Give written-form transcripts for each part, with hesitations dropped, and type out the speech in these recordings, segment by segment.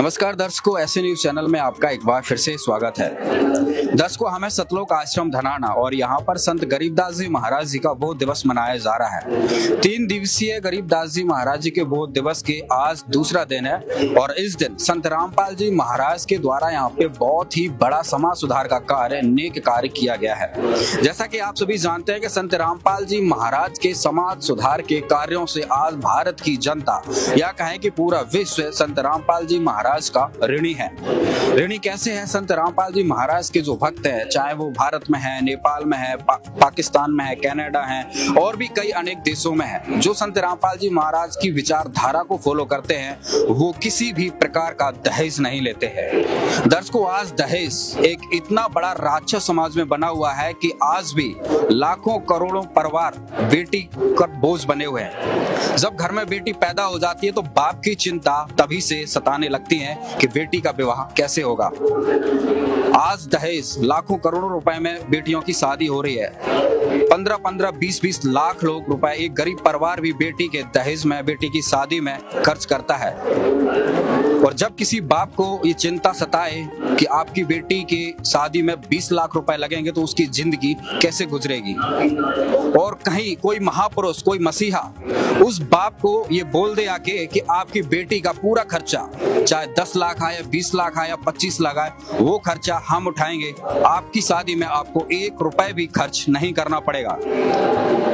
नमस्कार दर्शकों, ऐसे न्यूज चैनल में आपका एक बार फिर से स्वागत है। दर्शकों, हमें सतलोक आश्रम धनाना और यहाँ पर संत गरीबदास जी महाराज जी का बोध दिवस मनाया जा रहा है। 3 दिवसीय गरीबदास जी महाराज जी के बोध दिवस के आज दूसरा दिन है और इस दिन संत रामपाल जी महाराज के द्वारा यहाँ पे बहुत ही बड़ा समाज सुधार का कार्य, नेक कार्य किया गया है। जैसा कि आप सभी जानते हैं कि संत रामपाल जी महाराज के समाज सुधार के कार्यों से आज भारत की जनता या कहें कि पूरा विश्व संत रामपाल जी महाराज का ऋणी है। ऋणी कैसे है? संत रामपाल जी महाराज के जो भक्त हैं, चाहे वो भारत में है, नेपाल में है, पाकिस्तान में है, कनाडा है और भी कई अनेक देशों में है, जो संत रामपाल जी महाराज की विचारधारा को फॉलो करते हैं, वो किसी भी प्रकार का दहेज नहीं लेते हैं। दर्शकों, आज दहेज एक इतना बड़ा राक्षस समाज में बना हुआ है कि आज भी लाखों करोड़ों परिवार बेटी का बोझ बने हुए हैं। जब घर में बेटी पैदा हो जाती है तो बाप की चिंता तभी से सताने लगती है कि बेटी का विवाह कैसे होगा। आज दहेज लाखों करोड़ों रुपए में बेटियों की शादी हो रही है। 15-15, 20-20 लाख लोग रुपए एक गरीब परिवार भी बेटी के दहेज में, बेटी की शादी में खर्च करता है। और जब किसी बाप को ये चिंता सताए कि आपकी बेटी की शादी में 20 लाख रुपए लगेंगे तो उसकी जिंदगी कैसे गुजरेगी, और कहीं कोई महापुरुष, कोई मसीहा उस बाप को ये बोल दे आके कि आपकी बेटी का पूरा खर्चा, चाहे 10 लाख आए, 20 लाख आए, 25 लाख आए, वो खर्चा हम उठाएंगे, आपकी शादी में आपको 1 रुपए भी खर्च नहीं करना पड़ेगा।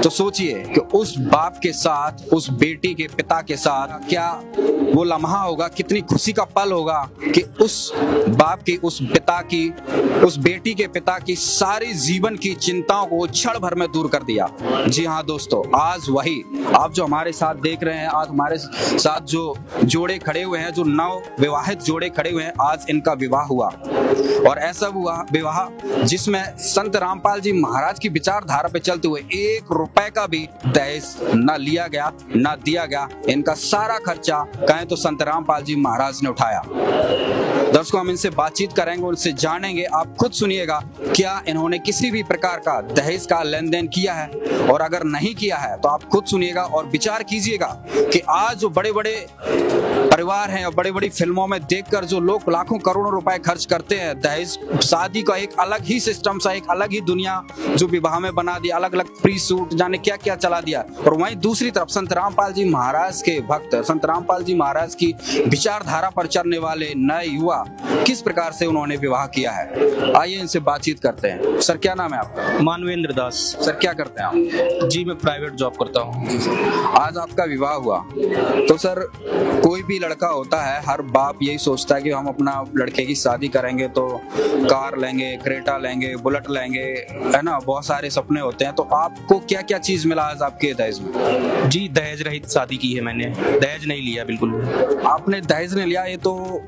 तो सोचिए कि उस बाप के साथ, उस बेटी के पिता के साथ क्या वो लम्हा होगा, कितनी खुशी का पल होगा कि उस बाप की, उस पिता की, उस बेटी के पिता की सारी जीवन की चिंताओं को क्षण भर में दूर कर दिया। जी हाँ दोस्तों, आज वही आप जो हमारे साथ देख रहे हैं, आज हमारे साथ जो जोड़े खड़े हुए हैं, जो नव विवाहित जोड़े खड़े हुए हैं, आज इनका विवाह हुआ। और ऐसा हुआ विवाह जिसमें संत रामपाल जी महाराज की विचारधारा पे चलते हुए 1 रुपए का भी दहेज न लिया गया, न दिया गया। इनका सारा खर्चा कहें तो संत रामपाल जी महाराज ने उठाया। दर्शकों, हम इनसे बातचीत करेंगे, उनसे जानेंगे। आप खुद सुनिएगा, क्या इन्होंने किसी भी प्रकार का दहेज का लेन देन किया है, और अगर नहीं किया है तो आप खुद सुनिएगा और विचार कीजिएगा कि आज जो बड़े बड़े परिवार हैं और बड़ी बड़ी फिल्मों में देखकर जो लोग लाखों करोड़ों रुपए खर्च करते हैं दहेज, शादी का एक अलग ही सिस्टम सा, एक अलग ही दुनिया जो विवाह में बना दिया, अलग अलग प्री सूट, जाने क्या क्या चला दिया। और वहीं दूसरी तरफ संत रामपाल जी महाराज के भक्त, संत रामपाल जी महाराज की विचारधारा पर चलने वाले नए युवा किस प्रकार से उन्होंने विवाह किया है। आइए इनसे बातचीत करते हैं। सर, क्या नाम है आपका? मानवेंद्र दास। सर, क्या करते हैं आप? जी, मैं प्राइवेट जॉब करता हूँ। आज आपका विवाह हुआ, तो सर कोई भी लड़का होता है, हर बाप यही सोचता है कि हम अपना लड़के की शादी करेंगे तो कार लेंगे, क्रेटा लेंगे, बुलेट लेंगे, है ना, बहुत सारे सपने होते हैं। तो आपको क्या क्या चीज मिला आज आपके दहेज में? जी, दहेज रहित शादी की है मैंने, दहेज नहीं लिया बिल्कुल। आपने दहेज नहीं लिया, ये तो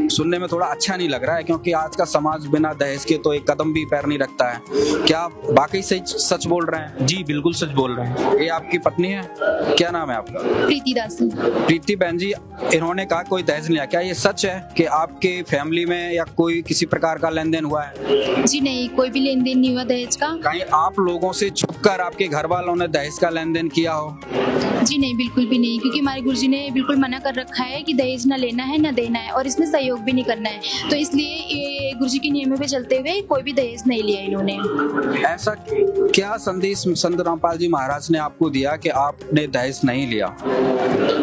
सुनने में थोड़ा अच्छा नहीं लग रहा है, क्योंकि आज का समाज बिना दहेज के तो एक कदम भी पैर नहीं रखता है। क्या आप वाकई सच बोल रहे हैं? जी, बिल्कुल सच बोल रहे हैं। ये आपकी पत्नी है? क्या नाम है आपका? प्रीति दास। प्रीति बहन जी, इन्होंने कहा कोई दहेज नहीं लिया, क्या ये सच है कि आपके फैमिली में या कोई किसी प्रकार का लेन देन हुआ है? जी नहीं, कोई भी लेन देन नहीं हुआ दहेज का। कहीं आप लोगों से छुपकर आपके घर वालों ने दहेज का लेन देन किया हो? जी नहीं, बिल्कुल भी नहीं, क्योंकि हमारे गुरुजी ने बिल्कुल मना कर रखा है कि दहेज न लेना है, न देना है, और इसमें सहयोग भी नहीं करना है। तो इसलिए ये गुरुजी के नियमों पे चलते हुए कोई भी दहेज नहीं लिया इन्होंने। ऐसा क्या संदेश संत रामपाल जी महाराज ने आपको दिया कि आपने दहेज नहीं लिया?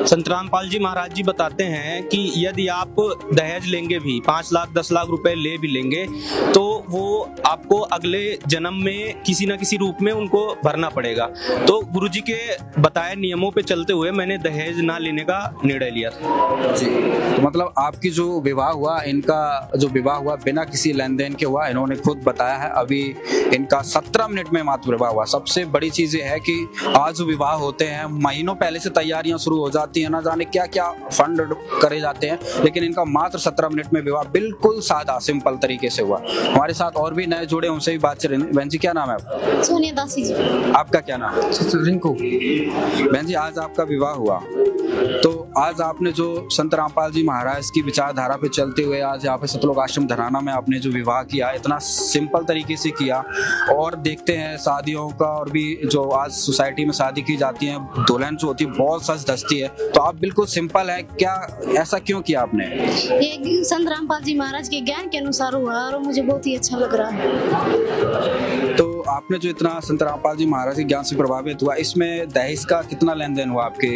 संत रामपाल जी महाराज जी बताते हैं कि यदि आप दहेज लेंगे भी, 5 लाख 10 लाख रुपए ले भी लेंगे, तो वो आपको अगले जन्म में किसी न किसी रूप में उनको भरना पड़ेगा। तो गुरुजी के बताए नियमों पे चलते हुए मैंने दहेज ना लेने का निर्णय लिया था। जी, तो मतलब आपकी जो विवाह हुआ, इनका जो विवाह हुआ बिना किसी लेन देन के हुआ, इन्होंने खुद बताया है। अभी इनका 17 मिनट में मात्र विवाह हुआ। सबसे बड़ी चीज ये है कि आज जो विवाह होते हैं, महीनों पहले से तैयारियां शुरू हो जाती है, ना जाने क्या क्या फंड करे जाते हैं, लेकिन इनका मात्र 17 मिनट में विवाह बिल्कुल सादा सिंपल तरीके से हुआ। हमारे साथ और भी नए जुड़े, उनसे भी बात करेंगे। बहन जी, क्या नाम है आपका? सोनिया दासी जी। आपका क्या नाम है? रिंकू। बहन जी, आज आपका विवाह हुआ, तो आज आपने जो संत रामपाल जी महाराज की विचारधारा पे चलते हुए आज यहाँ पे सतलोक आश्रम धनाना में आपने जो विवाह किया, इतना सिंपल तरीके से किया। और देखते हैं शादियों का और भी जो आज सोसाइटी में शादी की जाती है, दुल्हन जो होती है बहुत सज धजती है, तो आप बिल्कुल सिंपल है, क्या ऐसा क्यों किया आपने? ये संत रामपाल जी महाराज के ज्ञान के अनुसार हुआ और मुझे बहुत ही अच्छा लग रहा है। तो आपने जो इतना संत रामपाल जी महाराज के ज्ञान से प्रभावित हुआ, इसमें दहेज का कितना लेन देन हुआ आपके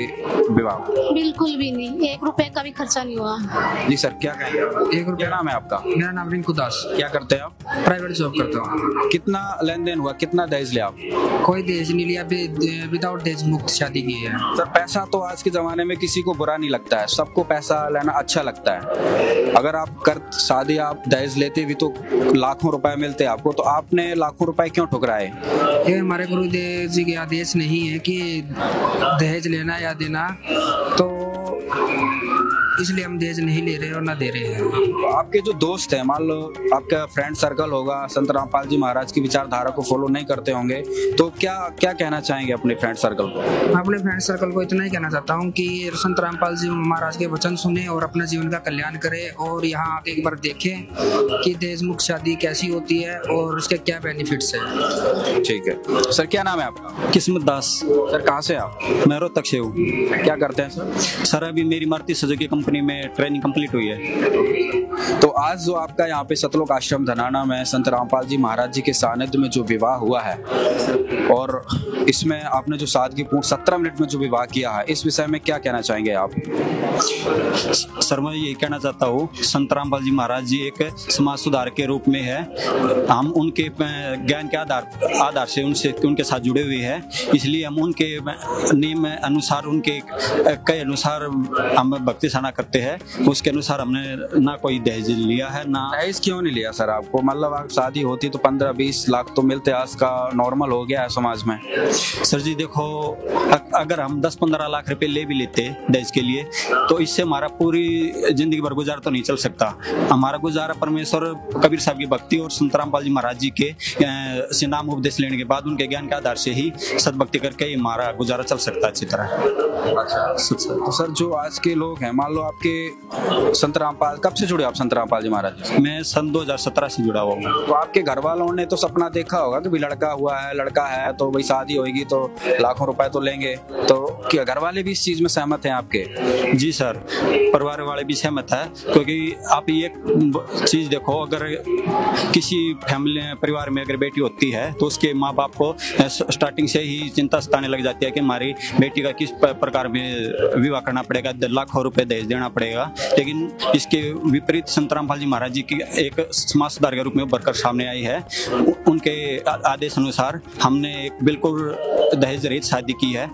विवाह? बिल्कुल भी नहीं, 1 रुपए का भी खर्चा नहीं हुआ। जी सर, क्या कहेंगे? 1 रुपया। क्या नाम है आपका? मेरा नाम रिंकू दास। क्या करते हैं आप? प्राइवेट जॉब करता हूँ। कितना लेन देन हुआ, कितना दहेज लिया आप? कोई दहेज नहीं लिया, विदाउट दहेज मुक्त शादी की है। सर, पैसा तो आज के जमाने में किसी को बुरा नहीं लगता है, सबको पैसा लेना अच्छा लगता है। अगर आप कर शादी आप दहेज लेते भी तो लाखों रुपए मिलते आपको, तो आपने लाखों रुपए क्यों ठुकराए? ये हमारे गुरुदेव जी के आदेश नहीं है कि दहेज लेना या देना, तो इसलिए हम दहेज नहीं ले रहे और ना दे रहे हैं। आपके जो दोस्त हैं, मान लो आपका फ्रेंड सर्कल होगा, संत रामपाल जी महाराज की विचारधारा को फॉलो नहीं करते होंगे, तो क्या क्या कहना चाहेंगे अपने फ्रेंड सर्कल को? अपने फ्रेंड सर्कल को इतना ही कहना चाहता हूँ कि संत रामपाल जी महाराज के वचन सुने और अपने जीवन का कल्याण करें और यहाँ आके एक बार देखें कि दहेज मुक्त शादी कैसी होती है और उसके क्या बेनिफिट्स है। ठीक है सर, क्या नाम है आपका? किस्मत दास। सर, कहाँ से आप? मैं रोहतक से हूँ। क्या करते हैं सर? सर, अभी मेरी मारुति सुजुकी कंपनी में ट्रेनिंग कंप्लीट हुई है। तो आज जो आपका यहाँ पे सतलोक आश्रम धनाना में संत रामपाल जी महाराज जी के सानिध्य में जो विवाह हुआ है और इसमें आपने जो सादगीपूर्ण 17 मिनट में जो विवाह किया है, इस विषय में क्या कहना चाहेंगे आप? सर, मैं यही कहना चाहता हूँ, संत रामपाल जी महाराज जी एक समाज सुधार के रूप में है। हम उनके ज्ञान के आधार से उनके साथ जुड़े हुए हैं, इसलिए हम उनके नियम अनुसार, उनके कई अनुसार हम भक्ति साना करते हैं। उसके अनुसार हमने ना कोई दहेज लिया है ना। दहेज क्यों नहीं लिया सर आपको? मतलब आप शादी होती तो 15-20 लाख तो मिलते, आज का नॉर्मल हो गया है समाज में। सर जी देखो, अगर हम 10-15 लाख रुपए ले भी लेते दहेज के लिए, तो इससे हमारा पूरी जिंदगी भर गुजारा तो नहीं चल सकता। हमारा गुजारा परमेश्वर कबीर साहब की भक्ति और संत रामपाल जी महाराज जी के से नाम उपदेश लेने के बाद उनके ज्ञान के आधार से ही सदभक्ति करके हमारा गुजारा चल सकता है अच्छी तरह। अच्छा, तो सर जो आज के लोग हैं, मान लो आपके संत रामपाल, कब से जुड़े आप संत रामपाल जी महाराज? मैं सन 2017 से जुड़ा हुआ हूँ। तो आपके घर वालों ने तो सपना देखा होगा कि भी लड़का हुआ है, लड़का है तो भाई शादी होगी तो लाखों रुपए तो लेंगे, तो क्या घर वाले भी इस चीज में सहमत हैं आपके? जी सर, परिवार वाले भी सहमत है, क्योंकि आप ये चीज देखो, अगर किसी फैमिली परिवार में अगर बेटी होती है तो उसके माँ बाप को स्टार्टिंग से ही चिंता सताने लग जाती है कि हमारी बेटी का किस प्रकार में विवाह करना पड़ेगा, लाखों रुपए दहेज देना पड़ेगा। लेकिन इसके विपरीत संत रामपाल जी महाराज जी की एक समाज सुधार के रूप में उभर कर सामने आई है। उनके आदेश अनुसार हमने एक बिल्कुल दहेज रहित शादी की है।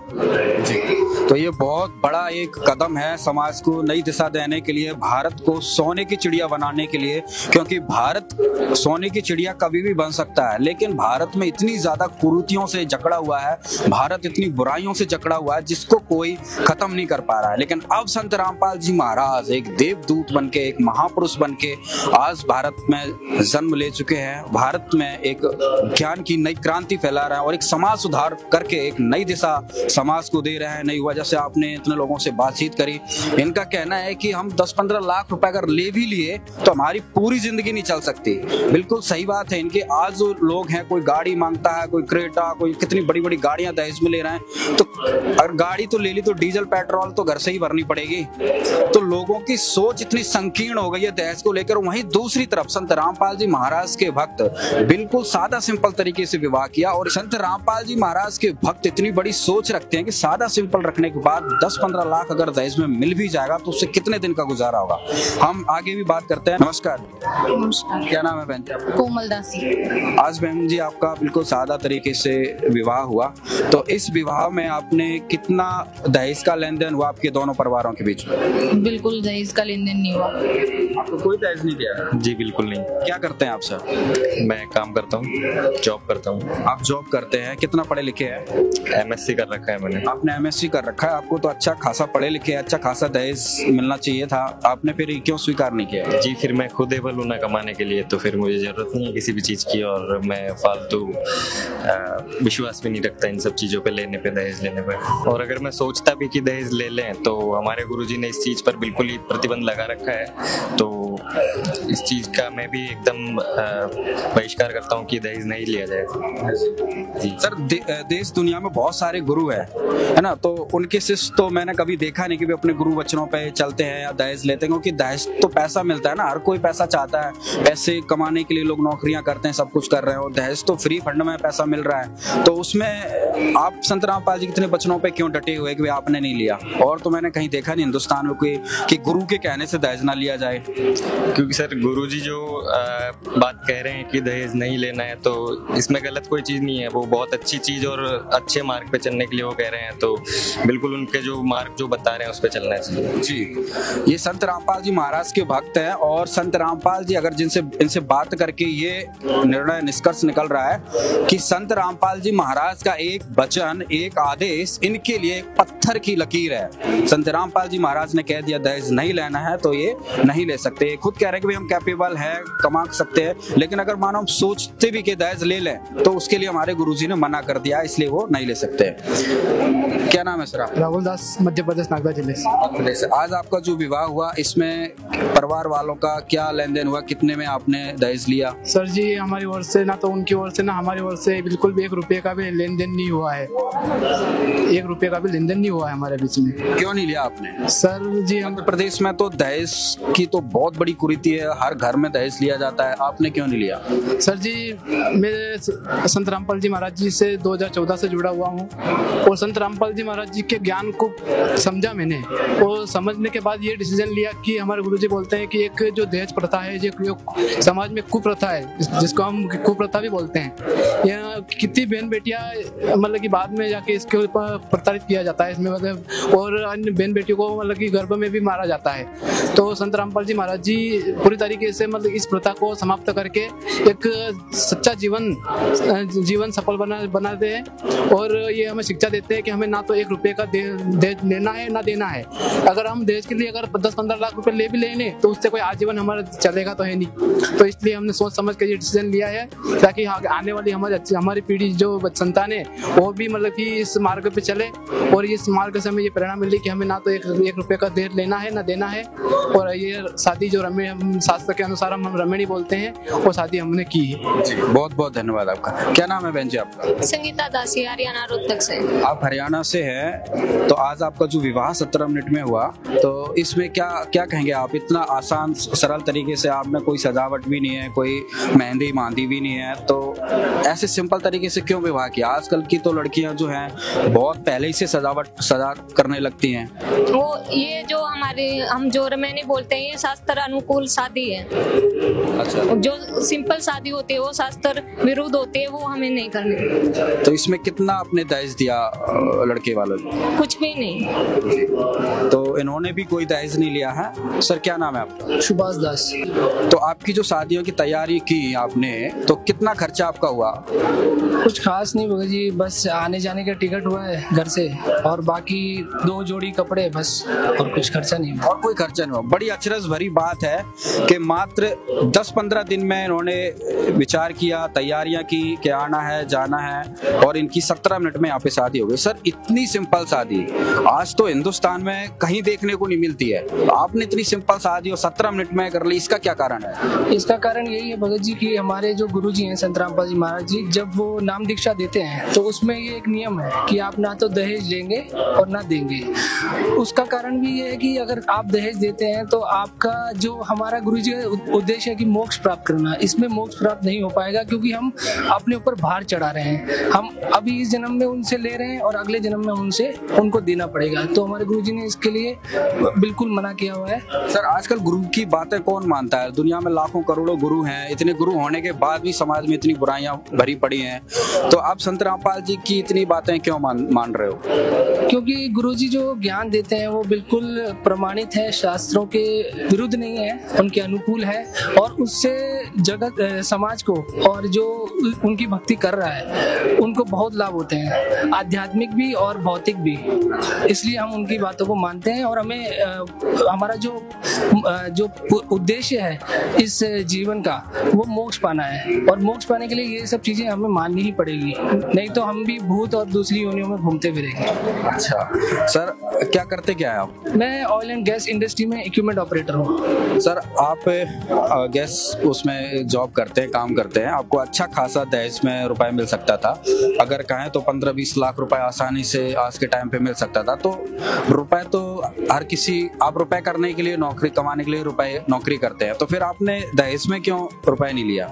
तो ये बहुत बड़ा एक कदम है समाज को नई दिशा देने के लिए, भारत को सोने की चिड़िया बनाने के लिए, क्योंकि भारत सोने की चिड़िया कभी भी बन सकता है, लेकिन भारत में इतनी ज्यादा कुरीतियों से जकड़ा हुआ है, भारत इतनी बुराइयों से जकड़ा हुआ है जिसको कोई खत्म नहीं कर पा रहा है। लेकिन अब संत रामपाल जी महाराज एक देवदूत बनके, एक महापुरुष बनके आज भारत में जन्म ले चुके हैं, भारत में एक ज्ञान की नई क्रांति फैला रहे हैं और एक समाज सुधार करके एक नई दिशा समाज को दे रहे हैं, नई। जैसे आपने इतने लोगों से बातचीत करी, इनका कहना है कि हम 10-15 लाख रुपए अगर ले भी लिए तो हमारी पूरी जिंदगी नहीं चल सकती। बिल्कुल सही बात है इनके। आज जो लोग हैं, कोई गाड़ी मांगता है, कोई क्रेटा, कोई कितनी बड़ी बड़ी गाड़ियां दहेज में ले रहे हैं, तो अगर गाड़ी तो ले ली तो डीजल पेट्रोल तो घर से ही भरनी पड़ेगी। तो लोगों की सोच इतनी संकीर्ण हो गई है दहेज को लेकर। वहीं दूसरी तरफ संत रामपाल जी महाराज के भक्त बिल्कुल सादा सिंपल तरीके से विवाह किया, और संत रामपाल जी महाराज के भक्त इतनी बड़ी सोच रखते हैं कि सादा सिंपल रखने के बाद 10-15 लाख अगर दहेज में मिल भी जाएगा तो उससे कितने दिन का गुजारा होगा। हम आगे भी बात करते हैं। नमस्कार। नमस्कार। क्या नाम है बहन जी आपका? कोमल दासी। आज बहन जी आपका बिल्कुल सादा तरीके से विवाह हुआ, तो इस विवाह में आपने कितना दहेज का लेन देन हुआ आपके दोनों परिवारों के बीच में? बिल्कुल दहेज का लेन देन नहीं हुआ। आपको कोई दहेज नहीं दिया? जी बिल्कुल नहीं। क्या करते हैं आप सर? मैं काम करता हूँ, जॉब करता हूँ। आप जॉब करते हैं, कितना पढ़े लिखे हैं? MSc कर रखा है मैंने। आपने MSc कर रखा रखा है, आपको तो अच्छा खासा पढ़े लिखे, अच्छा खासा दहेज मिलना चाहिए था, आपने फिर क्यों स्वीकार नहीं किया? जी, फिर मैं खुद एबल हूँ ना कमाने के लिए, तो फिर मुझे जरूरत नहीं है किसी भी चीज़ की, और मैं फालतू विश्वास भी नहीं रखता इन सब चीज़ों पे, लेने पे, दहेज लेने पे। और अगर मैं सोचता भी कि दहेज ले लें तो हमारे गुरुजी ने इस चीज़ पर बिल्कुल ही प्रतिबंध लगा रखा है, तो इस चीज़ का मैं भी एकदम बहिष्कार करता हूँ कि दहेज नहीं लिया जाए। जी सर, देश दुनिया में बहुत सारे गुरु है ना, तो उनके शिष्य तो मैंने कभी देखा नहीं कि वे अपने गुरु वचनों पे चलते हैं या दहेज लेते हैं, क्योंकि दहेज तो पैसा मिलता है ना, हर कोई पैसा चाहता है, पैसे कमाने के लिए लोग नौकरियां करते हैं, सब कुछ कर रहे हैं, और दहेज तो फ्री फंड में पैसा मिल रहा है। तो उसमें आप संत रामपाल जी कितने वचनों पे क्यों डटे हुए कि वे आपने नहीं लिया? और तो मैंने कहीं देखा नहीं हिंदुस्तान में कोई कि गुरु के कहने से दहेज ना लिया जाए। क्योंकि सर गुरुजी जो बात कह रहे हैं कि दहेज नहीं लेना है, तो इसमें गलत कोई चीज़ नहीं है, वो बहुत अच्छी चीज़ और अच्छे मार्ग पे चलने के लिए वो कह रहे हैं, तो बिल्कुल उनके जो मार्ग जो बता रहे हैं उस पर चलना चाहिए। जी, ये संत रामपाल जी महाराज के भक्त हैं, और संत रामपाल जी अगर इनसे बात करके ये निर्णय निष्कर्ष निकल रहा है कि संत रामपाल जी महाराज का एक वचन, एक आदेश इनके लिए एक पत्थर की लकीर है। संत रामपाल जी महाराज ने कह दिया दहेज नहीं लेना है, तो ये नहीं ले सकते। खुद कह रहे हैं कि भाई हम कैपेबल है, कमा सकते हैं, लेकिन अगर मानो हम सोचते भी कि दहेज ले लें तो उसके लिए हमारे गुरुजी ने मना कर दिया, इसलिए वो नहीं ले सकते। क्या नाम है सर आप? राहुल दास, मध्य प्रदेश, नागदा जिले से। आज आपका जो विवाह हुआ, इसमें परिवार वालों का क्या लेन देन हुआ, कितने में आपने दहेज लिया? सर जी, हमारी ओर से ना तो उनकी ओर से ना हमारी ओर से बिल्कुल भी 1 रुपये का भी लेन देन नहीं हुआ है। 1 रुपये का भी लेन देन नहीं हुआ है हमारे बीच में। क्यों नहीं लिया आपने? सर जी, मध्य प्रदेश में तो दहेज की तो बहुत बड़ी कुरीति है, हर घर में दहेज लिया जाता है, आपने क्यों नहीं लिया? सर जी, मैं संत रामपाल जी महाराज जी से 2014 से जुड़ा हुआ हूँ, और संत रामपाल जी महाराज जी के ज्ञान को समझा मैंने, और समझने के बाद ये डिसीजन लिया कि हमारे गुरुजी बोलते हैं कि एक जो दहेज प्रथा है, जो समाज में कुप्रथा है, जिसको हम कुप्रथा भी बोलते हैं, यह कितनी बहन बेटियां मतलब कि बाद में जाके इसके ऊपर प्रताड़ित किया जाता है इसमें, मतलब, और अन्य बहन बेटियों को मतलब कि गर्भ में भी मारा जाता है। तो संत रामपाल जी महाराज जी पूरी तरीके से मतलब इस प्रथा को समाप्त करके एक सच्चा जीवन सफल बनाते हैं, और ये हमें शिक्षा देते हैं कि हमें ना तो 1 रुपये का दहेज लेना है ना देना है। अगर हम दहेज के लिए अगर 10-15 लाख रुपए ले भी लेने तो उससे कोई आजीवन हमारा चलेगा तो है नहीं। तो इसलिए हमने सोच समझ के ये डिसीजन लिया है, ताकि आने वाली हमारी पीढ़ी जो संतान है वो भी मतलब कि इस मार्ग पे चले, और इस मार्ग से हमें ये प्रेरणा मिली कि हमें ना तो 1 रुपये का दहेज लेना है ना देना है। और ये शादी जो हम शास्त्र के अनुसार हम रमणी बोलते हैं, वो शादी हमने की है। बहुत बहुत धन्यवाद आपका। क्या नाम है बहन जी आपका? संगीता दासी, हरियाणा, रोहतक से। आप हरियाणा से हैं, तो आज आपका जो विवाह 17 मिनट में हुआ, तो इसमें क्या कहेंगे आप? इतना आसान सरल तरीके से, आपने कोई सजावट भी नहीं है, कोई मेहंदी भी नहीं है, तो ऐसे सिंपल तरीके से क्यों विवाह किया? आजकल की तो लड़कियां जो हैं बहुत पहले ही से सजा करने लगती हैं। वो ये जो हम जो रमैनी बोलते हैं, ये शास्त्र अनुकूल शादी है। अच्छा। जो सिंपल शादी होती है वो शास्त्र विरुद्ध होती है, वो हमें नहीं करनी। तो इसमें कितना आपने दहेज दिया लड़के वालों ने? कुछ भी नहीं। तो इन्होंने भी कोई दहेज नहीं लिया है। सर, क्या नाम है आपका? सुभाष दास। तो आपकी जो शादियों की तैयारी की आपने, तो कितना खर्चा आपका हुआ? कुछ खास नहीं भगत जी, बस आने जाने का टिकट हुआ है घर से, और बाकी 2 जोड़ी कपड़े बस, और कुछ खर्चा नहीं हुआ। और कोई खर्चा नहीं हुआ। बड़ी अचरज भरी बात है कि मात्र 10-15 दिन में इन्होंने विचार किया, तैयारियां की कि आना है जाना है, और इनकी 17 मिनट में यहाँ पे शादी हो गई। सर, इतनी सिंपल शादी आज तो हिंदुस्तान में कहीं देखने को नहीं मिलती है। आपने इतनी सिंपल शादी और 17 मिनट में कर ली, इसका क्या कारण है? इसका कारण यही है भगत जी कि हमारे जो गुरुजी हैं संत रामपाल जी महाराज जी, जब वो नाम दीक्षा देते हैं तो उसमें ये एक नियम है कि आप ना तो दहेज लेंगे और ना देंगे। उसका कारण भी ये है कि अगर आप दहेज देते हैं तो आपका जो हमारा गुरुजी का उद्देश्य है कि मोक्ष प्राप्त करना, इसमें मोक्ष प्राप्त नहीं हो पाएगा, क्योंकि हम अपने ऊपर भार चढ़ा रहे हैं। हम अभी इस जन्म में उनसे ले रहे हैं और अगले जन्म में उनको देना पड़ेगा। तो हमारे गुरुजी ने इसके लिए बिल्कुल मना किया हुआ है। सर, आजकल गुरु की बातें कौन मानता है? दुनिया में लाखों करोड़ों गुरु हैं, इतने गुरु होने के बाद भी समाज में इतनी बुराइयां भरी पड़ी हैं, तो आप संत रामपाल जी की इतनी बातें क्यों मान रहे हो? क्योंकि गुरुजी जो ज्ञान देते हैं वो बिल्कुल प्रमाणित है, शास्त्रों के विरुद्ध नहीं है, उनके अनुकूल है और उससे जगत समाज को और जो उनकी भक्ति कर रहा है उनको बहुत लाभ होते हैं, आध्यात्मिक भी और भौतिक भी। इसलिए हम उनकी बातों को मानते हैं और हमें हमारा जो उद्देश्य है इस जीवन का वो मोक्ष पाना है और मोक्ष पाने के लिए ये सब चीजें हमें माननी ही पड़ेगी, नहीं तो हम भी भूत और दूसरी योनियों में घूमते फिरेंगे। अच्छा सर, क्या करते क्या है आप? मैं ऑयल एंड गैस इंडस्ट्री में इक्विपमेंट ऑपरेटर हूँ। सर आप गैस उसमें जॉब करते हैं, काम करते हैं, आपको अच्छा खासा दहेज में रुपए मिल सकता था, अगर कहें तो 15-20 लाख रुपए आसानी से आज के टाइम पे मिल सकता था। तो रुपए तो हर किसी, आप रुपए करने के लिए, नौकरी कमाने के लिए रुपए नौकरी करते हैं, तो फिर आपने दहेज में क्यों रुपए नहीं लिया?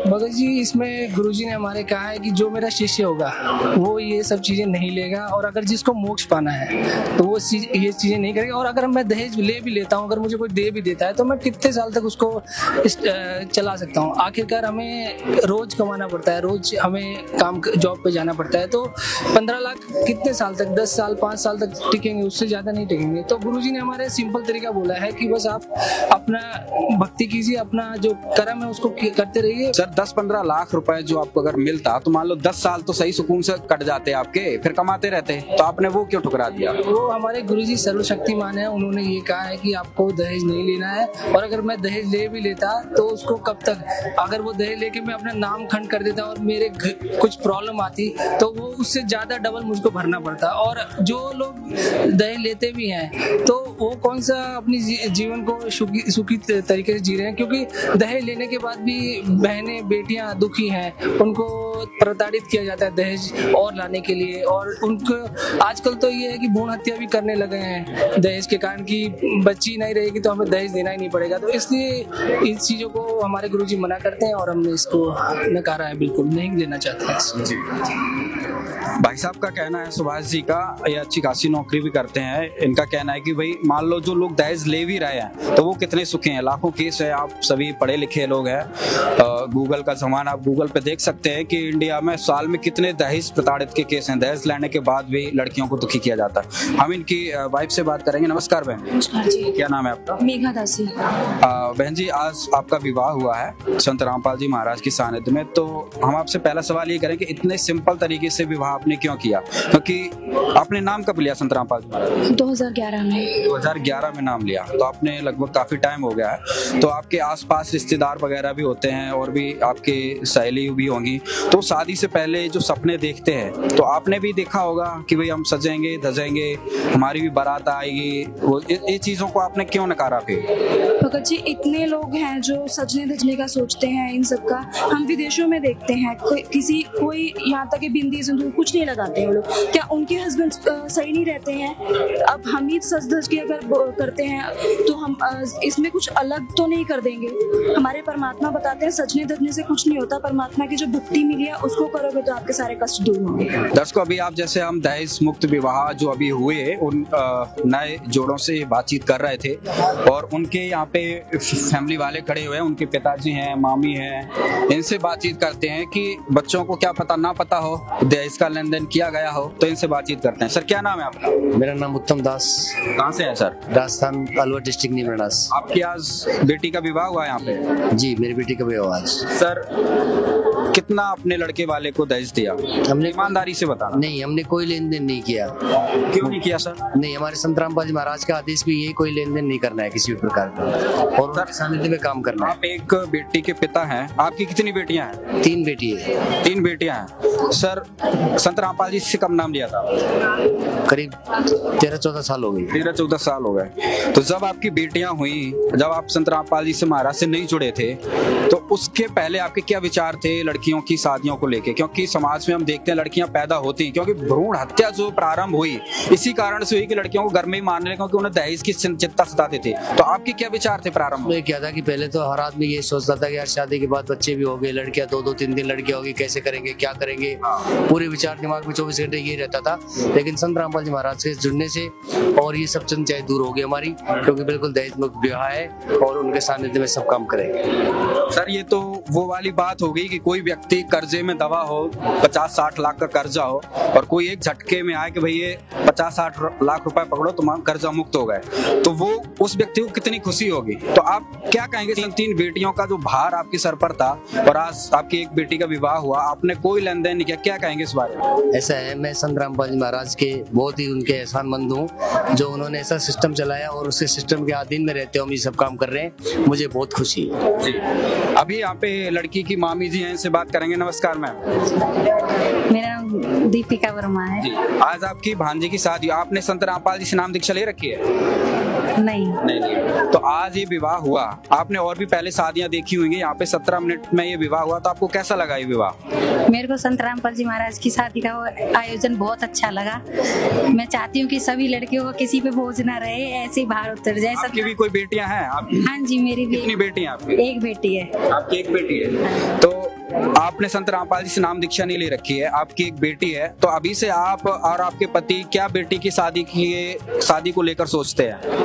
भगत जी, इसमें गुरुजी ने हमारे कहा है कि जो मेरा शिष्य होगा वो ये सब चीजें नहीं लेगा और अगर जिसको मोक्ष पाना है तो वो ये चीजें नहीं करेगा। और अगर मैं दहेज ले भी लेता हूँ, अगर मुझे कोई दे भी देता है तो मैं कितने साल तक उसको चला सकता हूँ? आखिरकार हमें रोज कमाना पड़ता है, रोज हमें काम जॉब पे जाना पड़ता है, तो 15 लाख कितने साल तक, 10 साल 5 साल तक टिकेंगे, उससे ज्यादा नहीं टिकेंगे। तो गुरुजी ने हमारे सिंपल तरीका बोला है कि बस आप अपना भक्ति कीजिए, अपना जो कर्म है उसको करते रहिए। सर 10-15 लाख रुपए जो आपको अगर मिलता तो मान लो 10 साल तो सही सुकून से कट जाते आपके, फिर कमाते रहते, तो आपने वो क्यों ठुकरा दिया? वो हमारे गुरुजी सर्वशक्तिमान है, उन्होंने ये कहा है कि आपको दहेज नहीं लेना है और अगर मैं दहेज ले भी लेता तो उसको कब तक, अगर वो दहेज लेके मैं अपना नाम खंड कर देता और मेरे कुछ प्रॉब्लम आती तो वो उससे ज्यादा डबल मुझको भरना पड़ता। और जो लोग दहेज लेते भी हैं तो वो कौन सा अपनी जीवन को सुखी तरीके से जी रहे हैं, क्योंकि दहेज लेने के बाद भी बहनें बेटियां दुखी हैं, उनको प्रताड़ित किया जाता है दहेज और लाने के लिए। और उनको आजकल तो ये है कि भ्रूण हत्या भी करने लगे हैं दहेज के कारण कि बच्ची नहीं रहेगी तो हमें दहेज देना ही नहीं पड़ेगा। तो इसलिए इस चीजों को हमारे गुरुजी मना करते हैं और हमने इसको नकारा है, बिल्कुल नहीं देना चाहते हैं। भाई साहब का कहना है, सुभाष जी का, ये अच्छी खासी नौकरी भी करते हैं, इनका कहना है कि भाई मान लो जो लोग दहेज ले भी रहे हैं तो वो कितने सुखी हैं। लाखों केस है, आप सभी पढ़े लिखे लोग हैं, गूगल का जमाना, आप गूगल पे देख सकते हैं कि इंडिया में साल में कितने दहेज प्रताड़ित के केस हैं, दहेज लेने के बाद भी लड़कियों को दुखी किया जाता है। हम इनकी वाइफ से बात करेंगे। नमस्कार बहन। नमस्कार जी। क्या नाम है आपका? मेघा दासी। बहन जी, आज आपका विवाह हुआ है संत रामपाल जी महाराज की सानिध्य में, तो हम आपसे पहला सवाल ये करें कि इतने सिंपल तरीके से विवाह आपने क्यों किया? क्योंकि आपने नाम कब लिया संत रामपाल जी महाराज? 2011 में। 2011 में नाम लिया, तो आपने लगभग काफी टाइम हो गया है। तो आपके आसपास रिश्तेदार वगैरह भी होते हैं और भी आपके सहेली भी होंगी, तो शादी से पहले जो सपने देखते हैं तो आपने भी देखा होगा कि भाई हम सजेंगे धजेंगे, हमारी भी बारात आएगी, वो ये चीजों को आपने क्यों नकारा? फिर भगत जी, इतने लोग हैं जो सजने धजने का सोचते हैं, इन सब का हम विदेशों में देखते हैं, कोई यहाँ तक कि बिंदी सिंदूर कुछ नहीं लगाते हैं लोग। क्या उनके हस्बैंड सही नहीं रहते हैं? अब हम ही सज धज के अगर करते हैं तो हम इसमें कुछ अलग तो नहीं कर देंगे? हमारे परमात्मा बताते हैं सजने धजने से कुछ नहीं होता, परमात्मा की जो भक्ति मिली है उसको करोगे तो आपके सारे कष्ट दूर होंगे। दर्शकों, अभी आप जैसे हम दहेज मुक्त विवाह जो अभी हुए उन नए जोड़ों से बातचीत कर रहे थे और उनके यहाँ पे फैमिली वाले खड़े हुए हैं, उनके पिताजी हैं, मामी हैं, इनसे बातचीत करते हैं कि बच्चों को क्या पता ना पता हो, दहेज का लेन देन किया गया हो, तो इनसे बातचीत करते हैं। सर क्या नाम है आपका? मेरा नाम उत्तम दास। कहाँ से है सर? राजस्थान, अलवर डिस्ट्रिक्ट, नीमरास। आपकी आज बेटी का विवाह हुआ यहाँ पे? जी, मेरी बेटी का विवाह आज। सर कितना अपने लड़के वाले को दहेज दिया? हमने ईमानदारी से बताना। नहीं, हमने कोई लेन देन नहीं किया। क्यों नहीं किया सर? नहीं, हमारे संत रामपाल जी महाराज का आदेश भी ये, कोई लेन देन नहीं करना है किसी भी प्रकार का और उनके सानिध्य में काम करना है। आप एक बेटी के पिता हैं, आपकी कितनी बेटियां हैं? 3 बेटी है। 3 बेटियां हैं। सर संत रामपाल जी से कब नाम लिया था? करीब 13-14 साल हो गए। 13-14 साल हो गए। तो जब आपकी बेटियां हुई, जब आप संत रामपाल जी से महाराज से नहीं जुड़े थे, तो उसके पहले आपके क्या विचार थे लड़कियों की शादियों को लेके? क्योंकि समाज में हम देखते हैं लड़कियां पैदा होती, क्योंकि भ्रूण हत्या जो प्रारंभ हुई इसी कारण से हुई कि लड़कियों को घर में ही मारने लगे, क्योंकि उन्हें दहेज की चिंता सताते थे। तो आपके क्या विचार थे प्रारंभ में? क्या था कि पहले तो हर आदमी ये सोचता था कि यार शादी के बाद बच्चे भी हो गए, लड़कियां 2-2, 3-3 लड़कियां होगी, कैसे करेंगे, क्या करेंगे, पूरे विचार हमारे दिमाग में 24 घंटे ये रहता था, लेकिन संत रामपाल जी महाराज से जुड़ने से और ये सब चंचाई दूर हो गई हमारी, क्योंकि बिल्कुल दहेज मुक्त विवाह है और उनके सानिध्य में सब काम करेंगे। सर ये तो वो वाली बात हो गई कि कोई व्यक्ति कर्जे में दबा हो, 50-60 लाख का कर्जा हो और कोई एक झटके में आए कि भाई ये 50-60 लाख रुपए पकड़ो तुम कर्जा मुक्त हो गए, तो वो उस व्यक्ति को कितनी खुशी होगी। तो आप क्या कहेंगे, 3 बेटियों का जो भार आपके सर पर था और आज आपकी एक बेटी का विवाह हुआ, आपने कोई लेन देन नहीं किया, क्या कहेंगे इस बारे में? ऐसा है, मैं संत रामपाल जी महाराज के बहुत ही उनके एहसानमंद हूँ जो उन्होंने ऐसा सिस्टम चलाया और उसी सिस्टम के अधीन में रहते हुए हम ये सब काम कर रहे हैं, मुझे बहुत खुशी है जी। अभी यहाँ पे लड़की की मामी जी हैं, इनसे बात करेंगे। नमस्कार मैम। मेरा नाम दीपिका वर्मा है जी। आज आपकी भांजी की शादी, आपने संत रामपाल जी से नाम दीक्षा ले रखी है? नहीं। तो आज ये विवाह हुआ, आपने और भी पहले शादियां देखी होंगी, यहाँ पे 17 मिनट में ये विवाह हुआ, तो आपको कैसा लगा ये विवाह? मेरे को संत रामपाल जी महाराज की शादी का आयोजन बहुत अच्छा लगा। मैं चाहती हूँ कि सभी लड़कियों को किसी पे बोझ ना रहे, ऐसे ही बाहर उतर जाए। आपकी भी कोई बेटियां हैं? हाँ जी, मेरी भी। कितनी बेटियां आपकी? एक बेटी है। आपकी एक बेटी है। तो आपने संत रामपाल जी से नाम दीक्षा नहीं ले रखी है, आपकी एक बेटी है, तो अभी से आप और आपके पति क्या बेटी की शादी को लेकर सोचते हैं?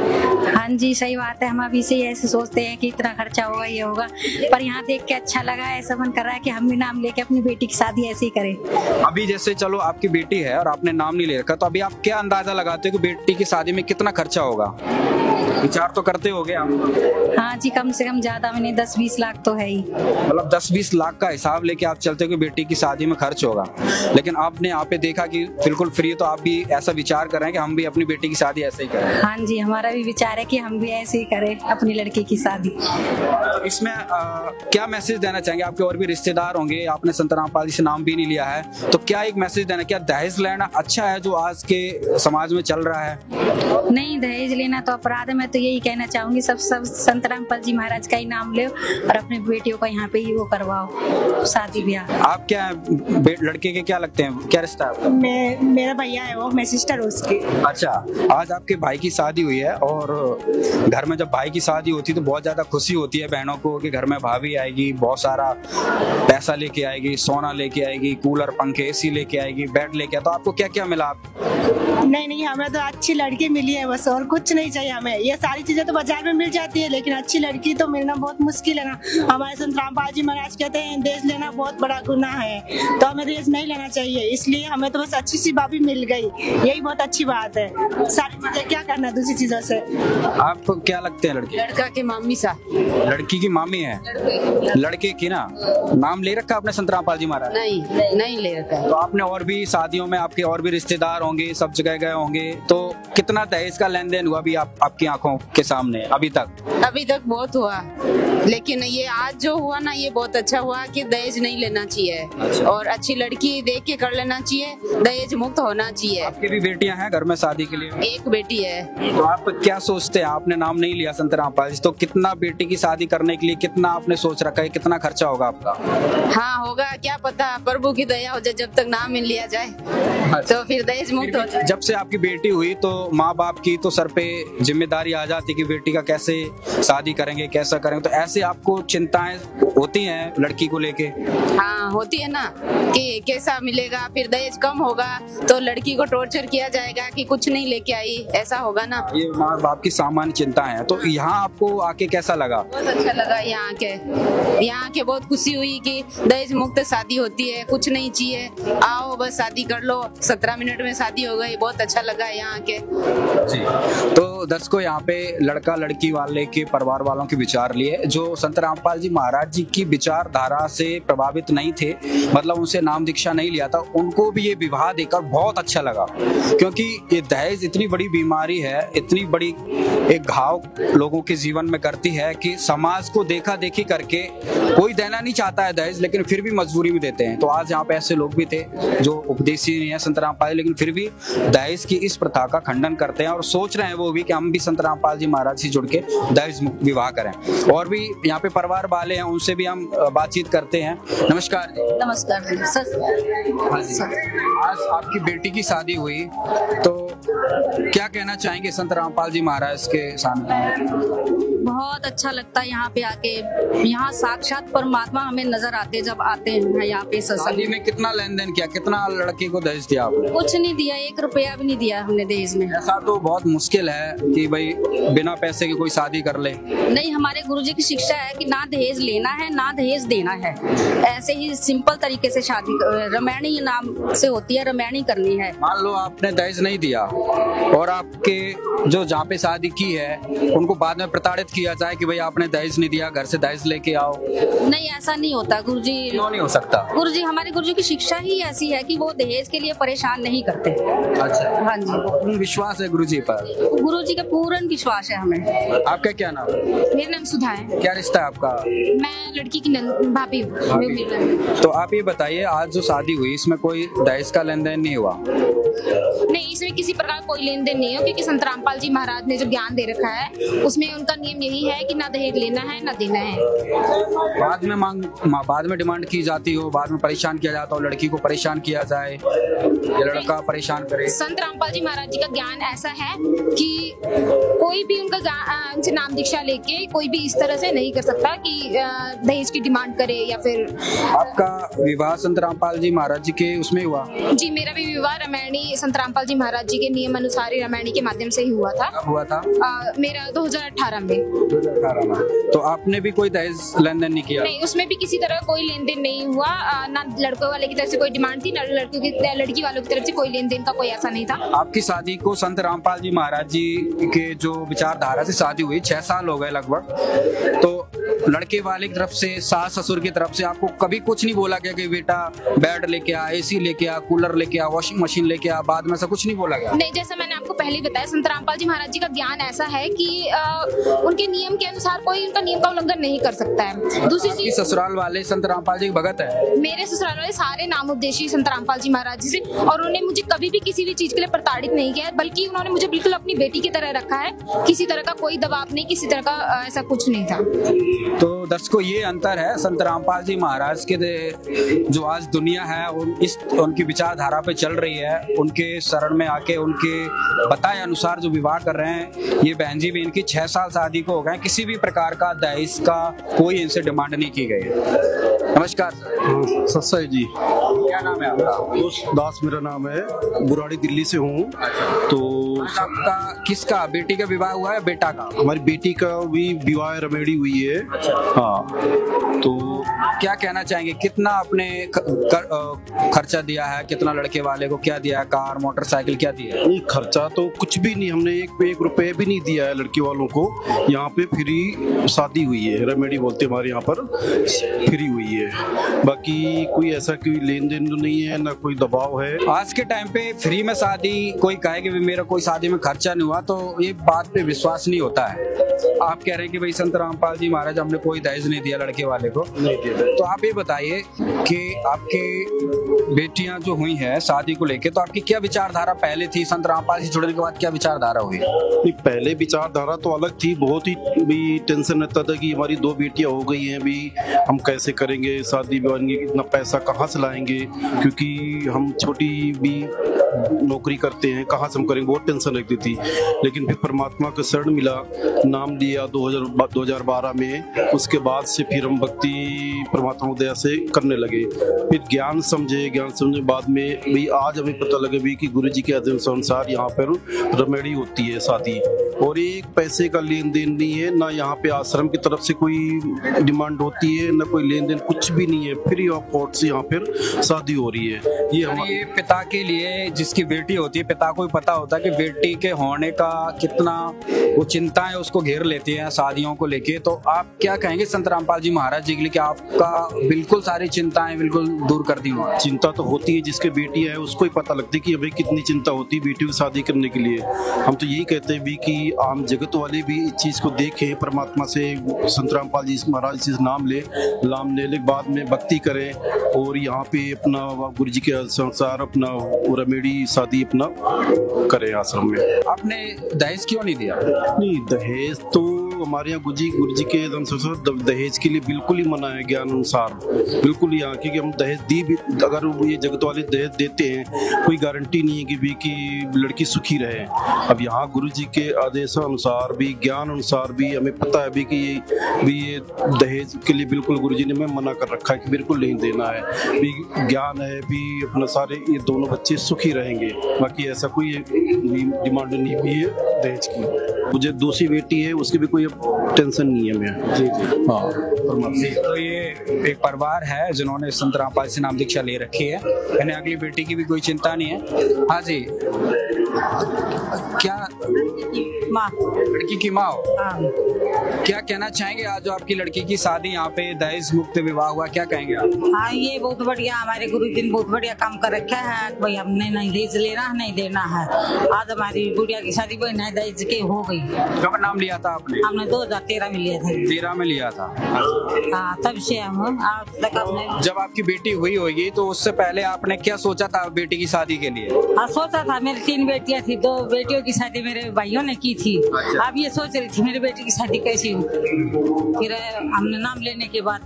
हाँ जी, सही बात है। हम अभी से ऐसे सोचते हैं कि इतना खर्चा होगा, ये होगा, पर यहाँ देख के अच्छा लगा, ऐसा मन कर रहा है कि हम भी नाम लेके अपनी बेटी की शादी ऐसे ही करें। अभी जैसे चलो आपकी बेटी है और आपने नाम नहीं ले रखा, तो अभी आप क्या अंदाजा लगाते हो कि बेटी की शादी में कितना खर्चा होगा? विचार तो करते होगे आप? हाँ जी, कम से कम ज्यादा में नहीं, 10-20 लाख तो है ही। मतलब 10-20 लाख का हिसाब लेके आप चलते हो कि बेटी की शादी में खर्च होगा, लेकिन आपने यहाँ पे देखा कि बिल्कुल फ्री, तो आप भी ऐसा विचार कर रहे हैं कि हम भी अपनी बेटी की शादी ऐसे ही करें? हाँ जी, हमारा भी विचार है कि हम भी ऐसे ही करें अपनी लड़की की शादी। तो इसमें क्या मैसेज देना चाहेंगे? आपके और भी रिश्तेदार होंगे, आपने संत रामपाल जी से नाम भी नहीं लिया है, तो क्या एक मैसेज देना, क्या दहेज लेना अच्छा है जो आज के समाज में चल रहा है? नहीं, दहेज लेना तो अपराध है। मैं तो यही कहना चाहूंगी, सब संत रामपाल जी महाराज का ही नाम लो और अपनी बेटियों को यहाँ पे ही वो करवाओ शादी ब्याह। आप क्या लड़के के क्या लगते हैं, क्या रिश्ता है? मेरा भैया है वो, मैं सिस्टर हूँ उसकी। अच्छा, आज आपके भाई की शादी हुई है और घर में जब भाई की शादी होती है तो बहुत ज्यादा खुशी होती है बहनों को कि घर में भाभी आएगी, बहुत सारा पैसा लेके आएगी, सोना लेके आएगी, कूलर पंखे एसी लेके आएगी, बेड लेके। तो आपको क्या क्या मिला? नहीं, हमें तो अच्छी लड़की मिली है बस, और कुछ नहीं चाहिए हमें। ये सारी चीजें तो बाजार में मिल जाती है, लेकिन अच्छी लड़की तो मिलना बहुत मुश्किल है ना। हमारे संत रामपाल जी महाराज कहते हैं दहेज लेना बहुत बड़ा गुनाह है, तो हमें दहेज नहीं लेना चाहिए, इसलिए हमें तो बस अच्छी सी भाभी मिल गई, यही बहुत अच्छी बात है। सारी चीजें क्या करना दूसरी चीजों से। आपको क्या लगते हैं लड़की? लड़का की मामी सा। लड़की की मामी है? लड़के की ना नाम ले रखा आपने संत रामपाल जी महाराज? नहीं ले रखा। तो आपने और भी शादियों में आपके और भी रिश्तेदार होंगे, सब जगह गए होंगे, तो कितना दहेज का लेन देन हुआ भी आपकी आंखों के सामने अभी तक? अभी तक बहुत हुआ, लेकिन ये आज जो हुआ ना, ये बहुत अच्छा हुआ कि दहेज नहीं लेना चाहिए। अच्छा। और अच्छी लड़की देख के कर लेना चाहिए, दहेज मुक्त होना चाहिए। आपकी भी बेटियां हैं घर में शादी के लिए? एक बेटी है। तो आप क्या सोचते हैं, आपने नाम नहीं लिया संत रामपाल जी, तो कितना बेटी की शादी करने के लिए कितना आपने सोच रखा है, कितना खर्चा होगा आपका? हाँ होगा, क्या पता, प्रभु की दया हो जाए, जब तक नाम नहीं लिया जाए। अच्छा। तो फिर दहेज मुक्त हो जाए। जब से आपकी बेटी हुई तो माँ बाप की तो सर पे जिम्मेदारी आ जाती कि बेटी का कैसे शादी करेंगे, कैसा करेंगे, तो ऐसे आपको चिंताएं होती हैं लड़की को लेके? हाँ होती है ना, कि कैसा मिलेगा, फिर दहेज कम होगा तो लड़की को टॉर्चर किया जाएगा कि कुछ नहीं लेके आई, ऐसा होगा ना। ये माँ बाप की सामान्य चिंता है। तो यहाँ आपको आके कैसा लगा? बहुत अच्छा लगा यहाँ के बहुत खुशी हुई कि दहेज मुक्त शादी होती है, कुछ नहीं चाहिए, आओ बस शादी कर लो, 17 मिनट में शादी हो गई, बहुत अच्छा लगा यहाँ के जी। तो दर्शकों, यहाँ पे लड़का लड़की वाले के परिवार वालों के विचार लिए जो संत रामपाल जी महाराज जी की विचारधारा से प्रभावित नहीं थे, मतलब उनसे नाम दीक्षा नहीं लिया था, उनको भी ये विवाह देखकर बहुत अच्छा लगा, क्योंकि ये दहेज इतनी बड़ी बीमारी है, इतनी बड़ी एक घाव लोगों के जीवन में करती है कि समाज को देखा देखी करके कोई देना नहीं चाहता है दहेज, लेकिन फिर भी मजबूरी में देते हैं। तो आज यहाँ पे ऐसे लोग भी थे जो उपदेशी नहीं है संत रामपाल, लेकिन फिर भी दहेज की इस प्रथा का खंडन करते हैं और सोच रहे हैं वो भी कि हम भी संत रामपाल जी महाराज से जुड़ के दहेज मुक्त विवाह करें। और भी यहाँ पे परिवार वाले हैं, उनसे भी हम बातचीत करते हैं। नमस्कार जी। नमस्कार जी। आज आपकी बेटी की शादी हुई तो क्या कहना चाहेंगे संत रामपाल जी महाराज के सामने? बहुत अच्छा लगता है यहाँ पे आके। यहाँ साक्षात परमात्मा हमें नजर आते जब आते हैं यहाँ पे सत्संग। शादी में कितना लेन देन किया, कितना लड़के को दहेज दिया आपने? कुछ नहीं दिया, 1 रुपया भी नहीं दिया हमने दहेज में। ऐसा तो बहुत मुश्किल है कि भाई बिना पैसे के कोई शादी कर ले। नहीं, हमारे गुरुजी की शिक्षा है कि ना दहेज लेना है ना दहेज देना है। ऐसे ही सिंपल तरीके से शादी रामायणी नाम से होती है, रामायणी करनी है। मान लो आपने दहेज नहीं दिया और आपके जो जहाँ पे शादी की है उनको बाद में प्रताड़ित किया जाए कि भाई आपने दहेज नहीं दिया, घर से दहेज लेके आओ। नहीं, ऐसा नहीं होता गुरुजी। क्यों नहीं हो सकता? गुरुजी, हमारे गुरुजी की शिक्षा ही ऐसी है कि वो दहेज के लिए परेशान नहीं करते। अच्छा, हाँ जी। पूर्ण विश्वास है गुरुजी पर? गुरुजी का पूर्ण विश्वास है हमें। आपका क्या नाम है? मेरा नाम सुधा है। क्या रिश्ता है आपका? मैं लड़की की भाभी हूँ। तो आप ये बताइए, आज जो शादी हुई इसमें कोई दहेज का लेन देन नहीं हुआ? नहीं, इसमें किसी प्रकार कोई लेन देन नहीं हो, क्योंकि संत रामपाल जी महाराज ने जो ज्ञान दे रखा है उसमें उनका नियम यही है कि ना दहेज लेना है ना देना है। बाद में डिमांड की जाती हो, बाद में परेशान किया जाता हो, लड़की को परेशान किया जाए या लड़का परेशान करे। संत रामपाल जी महाराज जी का ज्ञान ऐसा है कि कोई भी उनसे नाम दीक्षा लेके कोई भी इस तरह से नहीं कर सकता कि दहेज की डिमांड करे या फिर। आपका विवाह संत रामपाल जी महाराज जी के उसमें हुआ? जी, मेरा भी विवाह रामायणी संत रामपाल जी महाराज जी के नियम अनुसार ही रामायणी के माध्यम से ही हुआ था। कब हुआ था? मेरा 2018 में। 2018 में। तो आपने भी कोई दहेज लेन देन नहीं किया? नहीं, उसमें भी किसी तरह कोई लेन देन नहीं हुआ। ना लड़कों वाले की तरफ से कोई डिमांड थी, ना लड़की वालों की तरफ से कोई लेन देन का कोई ऐसा नहीं था। आपकी शादी को संत रामपाल जी महाराज जी के जो विचारधारा से शादी हुई, 6 साल हो गए लगभग, तो लड़के वाले की तरफ से, सास ससुर की तरफ से आपको कभी कुछ नहीं बोला गया कि बेटा बेड लेके आ, AC लेके आ, कूलर लेके आ, वॉशिंग मशीन लेके आ? बाद में ऐसा कुछ नहीं बोला गया? नहीं, जैसा मैंने आपको पहले ही बताया, संत रामपाल जी महाराज जी का ज्ञान ऐसा है कि उनके नियम के अनुसार कोई उनका नियम का उल्लंघन नहीं कर सकता है। दूसरी चीज, ससुराल वाले संत रामपाल जी भगत है? मेरे ससुराल वाले सारे नाम उपदेशी संत रामपाल जी महाराज जी से, और उन्होंने मुझे कभी भी किसी भी चीज के लिए प्रताड़ित नहीं किया, बल्कि उन्होंने मुझे बिल्कुल अपनी बेटी की तरह रखा है। किसी तरह का कोई दबाव नहीं, किसी तरह का ऐसा कुछ नहीं था। तो दर्शकों, ये अंतर है संत रामपाल जी महाराज के जो आज दुनिया है उनकी विचारधारा पे चल रही है, उनके शरण में आके उनके बताए अनुसार जो विवाह कर रहे हैं। ये बहन जी भी, इनकी 6 साल शादी को हो गए, किसी भी प्रकार का दहेज का कोई इनसे डिमांड नहीं की गई। नमस्कार सर। सत्साई जी। क्या नाम है आपका? दास मेरा नाम है, बुराड़ी दिल्ली से हूँ। तो आपका किसका, बेटी का विवाह हुआ है बेटा का? हमारी बेटी का भी विवाह रमेड़ी हुई है। हाँ, तो क्या कहना चाहेंगे, कितना आपने खर्चा दिया है, कितना लड़के वाले को क्या दिया है, कार मोटरसाइकिल क्या दिया है? नहीं, खर्चा तो कुछ भी नहीं, हमने एक रुपए भी नहीं दिया है लड़के वालों को। यहाँ पे फ्री शादी हुई है, रमेड़ी बोलते हमारे यहाँ पर, फ्री हुई है। बाकी कोई ऐसा कोई लेन देन तो नहीं है, ना कोई दबाव है। आज के टाइम पे फ्री में शादी, कोई कहे कि मेरा कोई शादी में खर्चा नहीं हुआ, तो ये बात पे विश्वास नहीं होता है। आप कह रहे हैं कि भाई संत रामपाल जी महाराज हमने कोई दहेज नहीं दिया लड़के वाले को, नहीं दिया। तो आप ये बताइए कि आपके बेटियां जो हुई हैं शादी को लेके, तो आपकी क्या विचारधारा पहले थी, संत रामपाल जी जुड़ने के बाद क्या विचारधारा हुई? नहीं, पहले विचारधारा तो अलग थी, बहुत ही भी टेंशन रहता था कि हमारी 2 बेटियां हो गई हैं, भी हम कैसे करेंगे शादी विवाह, इतना पैसा कहाँ से लाएंगे, क्योंकि हम छोटी भी नौकरी करते हैं, कहाँ से हम करेंगे, बहुत टेंशन रहती थी। लेकिन फिर परमात्मा का शरण मिला, नाम लिया 2012 में, उसके बाद से फिर हम भक्ति परमात्मा दया से करने लगे। फिर ज्ञान समझे बाद में भी आज हमें पता लगे भी कि गुरु जी के आदेश अनुसार यहाँ पर रमेड़ी होती है शादी, और एक पैसे का लेन देन नहीं है, ना यहाँ पे आश्रम की तरफ से कोई डिमांड होती है, ना कोई लेन देन, कुछ भी नहीं है। फ्री ऑफ कॉस्ट से यहाँ पर शादी हो रही है। ये पिता के लिए, जिसकी बेटी होती है, पिता को भी पता होता है कि बेटी के होने का कितना वो चिंताएं उसको घेर लेती हैं शादियों को लेके। तो आप क्या कहेंगे संत रामपाल जी महाराज जी के लिए कि आपका बिल्कुल सारी चिंताएं बिल्कुल दूर कर दी उन्होंने? चिंता तो होती है, जिसके बेटी है उसको ही पता लगती है कि अभी कितनी चिंता होती है बेटी की शादी करने के लिए। हम तो यही कहते हैं भी कि आम जगत वाले भी इस चीज को देखें, परमात्मा से, संत रामपाल जी महाराज से नाम ले बाद में भक्ति करें, और यहाँ पे अपना गुरु जी के संसार अपना रमेड़ी शादी अपना करें आश्रम में। आपने दहेज क्यों नहीं दिया? नहीं, दहेज तो हमारे यहाँ गुरु जी के दहेज के लिए बिल्कुल ही मना है ज्ञान अनुसार, बिल्कुल ही यहाँ, क्योंकि हम दहेज दी भी, अगर ये जगत वाले दहेज देते हैं कोई गारंटी नहीं है कि लड़की सुखी रहे। अब यहाँ गुरु जी के आदेशानुसार भी, ज्ञान अनुसार भी हमें पता है भी कि ये दहेज के लिए बिल्कुल गुरु जी ने हमें मना कर रखा है कि बिल्कुल नहीं देना है, भी ज्ञान है भी अपना सारे ये दोनों बच्चे सुखी रहेंगे, बाकी ऐसा कोई डिमांड नहीं हुई है दहेज की। मुझे दूसरी बेटी है, उसकी भी कोई टेंशन नहीं है मैं। जी जी हाँ। तो ये एक परिवार है जिन्होंने संत रामपाल से नाम दीक्षा ले रखी है, यानी अगली बेटी की भी कोई चिंता नहीं है। हाँ जी, क्या माँ, लड़की की माँ हो? हाँ। क्या कहना चाहेंगे आज जो आपकी लड़की की शादी यहाँ पे दहेज मुक्त विवाह हुआ, क्या कहेंगे आप? हाँ, ये बहुत बढ़िया, हमारे गुरुजी ने बहुत बढ़िया काम कर रखा है भाई, हमने नहीं दहेज लेना है, नहीं देना है। आज हमारी गुड़िया की शादी बहन है दहेज के हो गई। कब नाम लिया था आपने? हमने 2013 में लिया था। 13 में लिया था। हाँ, तब से हम आज तक हमने। जब आपकी बेटी हुई होगी तो उससे पहले आपने क्या सोचा था बेटी की शादी के लिए? हाँ, सोचा था, मेरी 3 बेटियां थी, 2 बेटियों की शादी मेरे भाइयों ने की थी। अब ये सोच रही थी मेरी बेटी की शादी कैसी हो। फिर हमने नाम लेने के बाद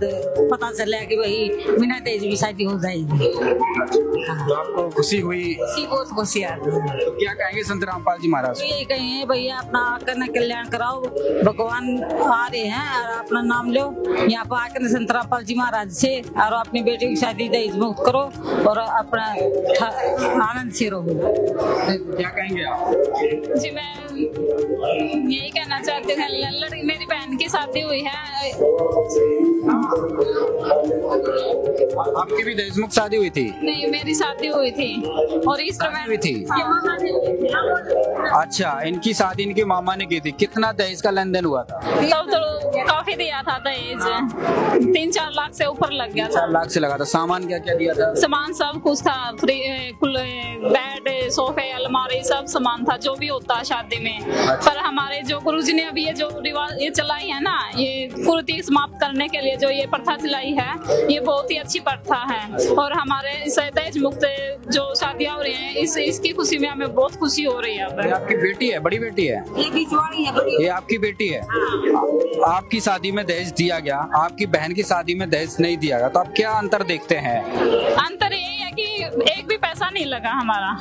पता चला कि भाई बिना दहेज भी शादी हो जाएगी। तो आपको खुशी हुई? खुशी, बहुत खुशी आ रही है। तो क्या कहेंगे संत रामपाल जी महाराज? ये कहेंगे भैया अपना आकर न कल्याण कराओ, भगवान आ रहे हैं और अपना नाम लो यहाँ पर आकर संत रामपाल जी महाराज से, और अपनी बेटी की शादी दहेज मुक्त करो और अपना आनंद से रहो। क्या कहेंगे आप? जी, मैं यही कहना चाहती हूँ, लड़की मेरी बहन की शादी हुई है। आपकी भी दहेज मुक्त शादी हुई थी? नहीं, मेरी शादी हुई थी और इस हुई थी। अच्छा, इनकी शादी इनके मामा ने की थी। कितना दहेज का लेन देन हुआ था? तब तो काफी दिया था दहेज, 3-4 लाख से ऊपर लग गया था। 4 लाख से लगा था। सामान क्या क्या दिया था? सामान सब कुछ था, बेड, सोफे, अलमारी, सब सामान था जो भी होता है शादी में। पर हमारे जो गुरुजी ने अभी ये जो रिवाज ये चलाई है ना, ये कुरीति समाप्त करने के लिए जो ये प्रथा चलाई है, ये बहुत ही अच्छी प्रथा है। और हमारे दहेज मुक्त जो शादियां हो रही हैं, इसकी खुशी में हमें बहुत खुशी हो रही है। ये आपकी बेटी है? बड़ी बेटी है? ये आपकी बेटी है। आपकी शादी में दहेज दिया गया, आपकी बहन की शादी में दहेज नहीं दिया गया, तो आप क्या अंतर देखते हैं? अंतर यही है कि एक भी पैसा नहीं लगा हमारा।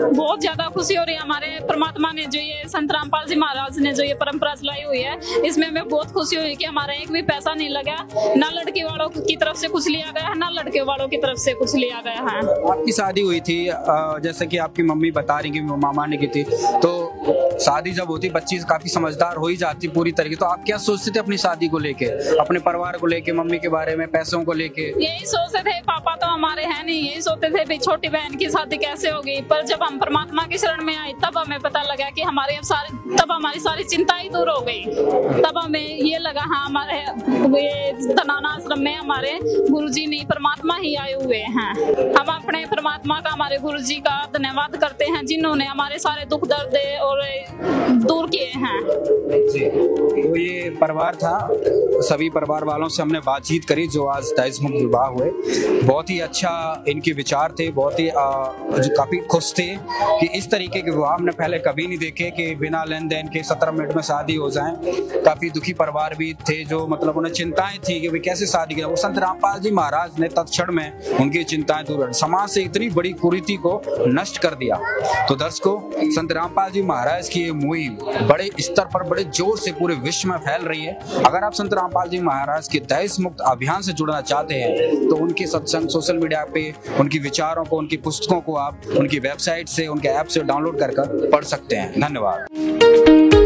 बहुत ज्यादा खुशी हो रही है। हमारे परमात्मा ने जो ये संत रामपाल जी महाराज ने जो ये परंपरा चलाई हुई है, इसमें हमें बहुत खुशी हुई कि हमारा एक भी पैसा नहीं लगा, ना लड़की वालों की तरफ से कुछ लिया गया है, ना लड़के वालों की तरफ से कुछ लिया गया है। आपकी शादी हुई थी, जैसे कि आपकी मम्मी बता रही कि मामा ने की थी, तो शादी जब होती बच्ची काफी समझदार हो ही जाती पूरी तरीके, तो आप क्या सोचते थे अपनी शादी को लेके, अपने परिवार को लेके, मम्मी के बारे में, पैसों को लेके? यही सोचते थे, पापा तो हमारे हैं नहीं, यही सोचते थे छोटी बहन की शादी कैसे होगी। पर जब हम परमात्मा की शरण में आए तब हमें पता लगा कि तब हमारी सारी चिंताएं दूर हो गई। तब हमें ये लगा हाँ, हमारे ये धनाना आश्रम में हमारे गुरुजी नहीं, परमात्मा ही आए हुए हैं। हम अपने परमात्मा का, हमारे गुरुजी का धन्यवाद करते हैं जिन्होंने हमारे सारे दुख दर्द और दूर किए हैं। तो ये परिवार था, सभी परिवार वालों से हमने बातचीत करी जो आज दहेज मुक्त विवाह हुए। बहुत ही अच्छा इनके विचार थे, बहुत ही जो काफी खुश थे कि इस तरीके के विवाह हमने पहले कभी नहीं देखे कि बिना लेन देन के 17 मिनट में शादी हो जाए। काफी दुखी परिवार भी थे जो मतलब उन्हें चिंताएं थी कि भाई कैसे शादी करें। वो संत रामपाल जी महाराज ने तत्क्षण में उनकी चिंताएं दूर कर, समाज से इतनी बड़ी कुरीति को नष्ट कर दिया। तो दर्शकों, संत रामपाल जी महाराज की ये मुहिम बड़े स्तर पर, बड़े जोर से पूरे विश्व में फैल रही है। अगर आप संत रामपाल जी महाराज के दहेज मुक्त अभियान से जुड़ना चाहते हैं तो उनके सत्संग सोशल मीडिया पे, उनके विचारों को, उनकी पुस्तकों को आप उनकी वेबसाइट से, उनके ऐप से डाउनलोड कर पढ़ सकते हैं। धन्यवाद।